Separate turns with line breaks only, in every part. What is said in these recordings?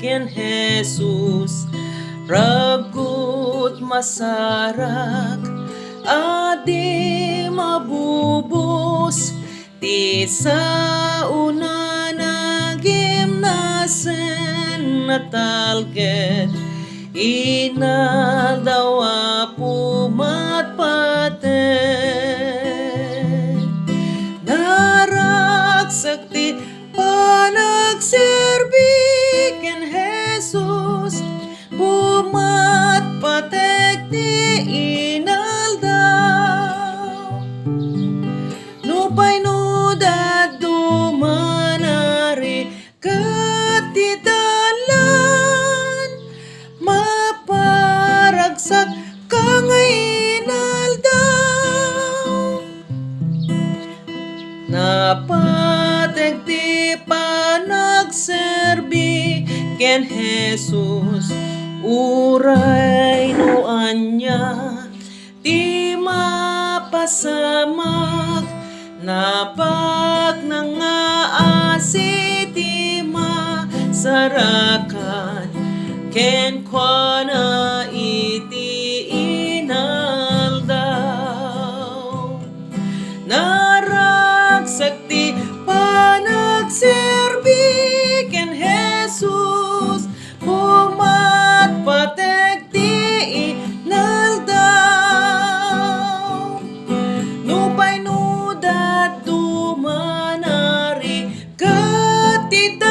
ken Jesus, ragut masarak, adi mabubos, ti sa una nagimnasen natalget, inadawa pumat paten. Naragsakti panagserbi ken Jesus, pumat patek ti inaldaw. Nupay no dadu manari katidalan, maparagsak ka nga inaldaw. Napatek ti panagserbi ken Jesus, uray no anya ti mapasamak, napak nangaasi ti masarakan, ken kuana iti inaldaw. Naragsakti panagserbi ken Jesus, pumat patek ti inaldaw. Nupay no dadu manari katidalan,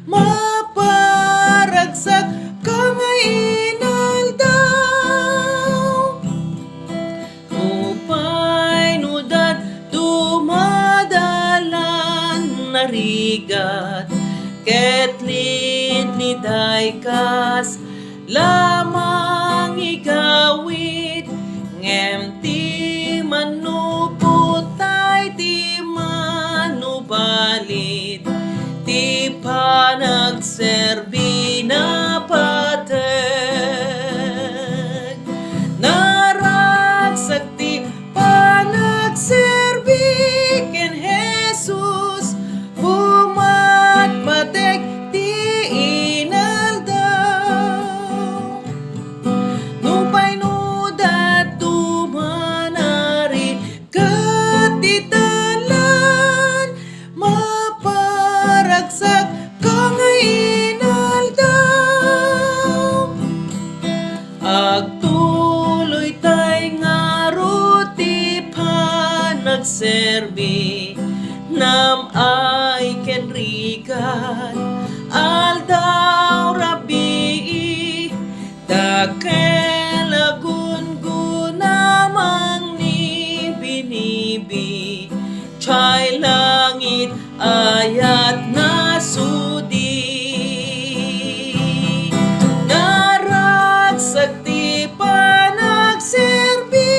maparagsak ka nga inaldaw. Nupay no dadu madalan narigat, ket lidliday kas lamang igawid, ngem ti manuputay ti manubalit, ti panagserbi na patek. Naragsakti panagserbi ken Jesus, pumat patek ti inaldaw. Nupay no dadu manari katidalan, maparagsak ka nga inaldaw. Agtuloy tay ngaro ti panagserbi, nam ay ken rigat, aldaw rabii, dakelagun gunamang ni binibi, chay langit ayat na sudi. Naragsakti panagserbi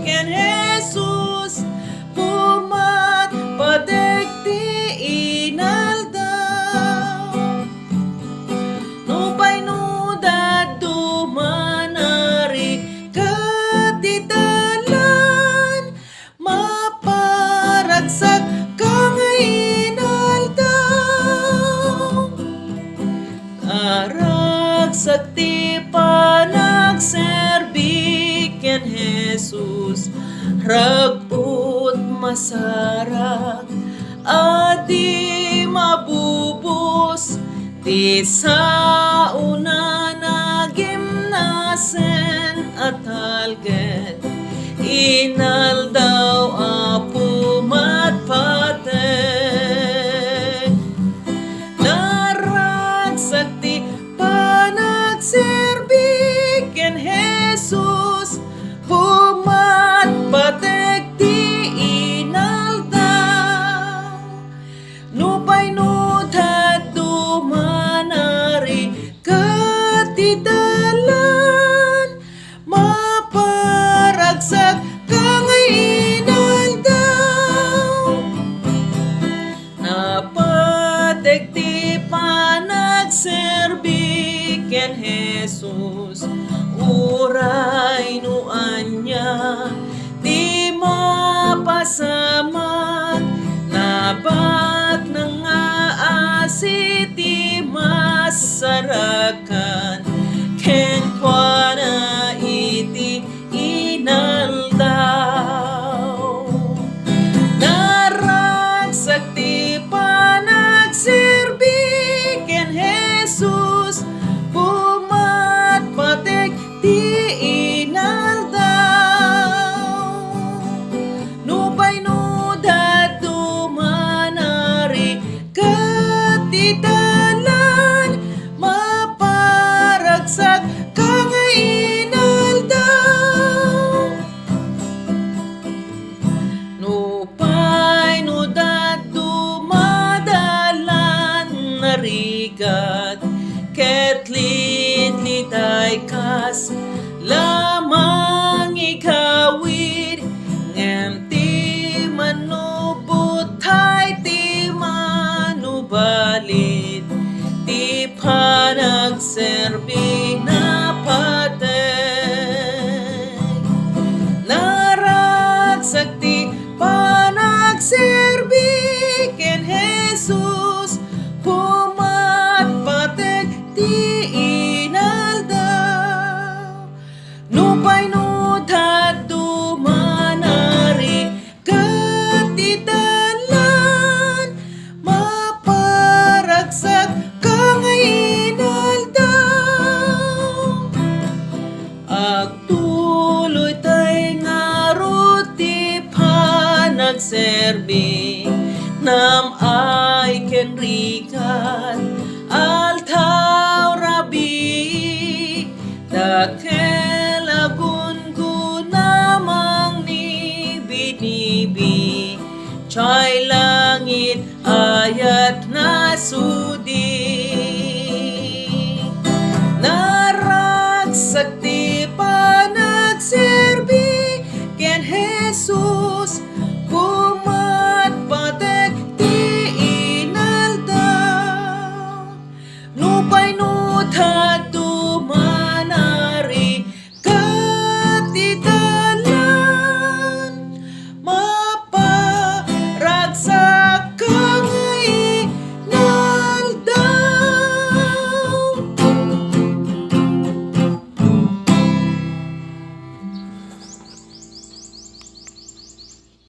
ken Jesus, pumat patek ti inaldaw. Nupay no dadu manari katidalan, maparagsak ka nga inaldaw. Naragsakti panagserbi ken Jesus, ragut masarak, adi mabubos, ti sa una nagimnasen atalget, inaldaw a pumat patek. Naragsakti panagserbi ken Jesus, pumat patek ti inaldaw. Nupay no dadu manari katidalan, maparagsak ka nga inaldaw. Napatek ti panagserbi ken Jesus, uray no anya ti mapasamak, nabat nang aas siti masarakan ken kuana iti inaldaw naragsak ti panagserbi ken Jesus pumatpatek ti inaldaw nupay no dadu manari katitalan maparagsak kangay inaldaw nupay no dadu madalan narigat ket lidlitay kas lamang ikawid ngem ti manubutay ti manubalid ti panagserbi na patay naragsak ti panagserbi ken Jesus pumatpatek ti inaldaw nupay no dadu manari katitalan maparagsak kangay inaldaw agtuloy tay ngarut ti panagserbi nam ay ken rikat altaw rabi dakelagun gunamang ni binibi chay langit ayat na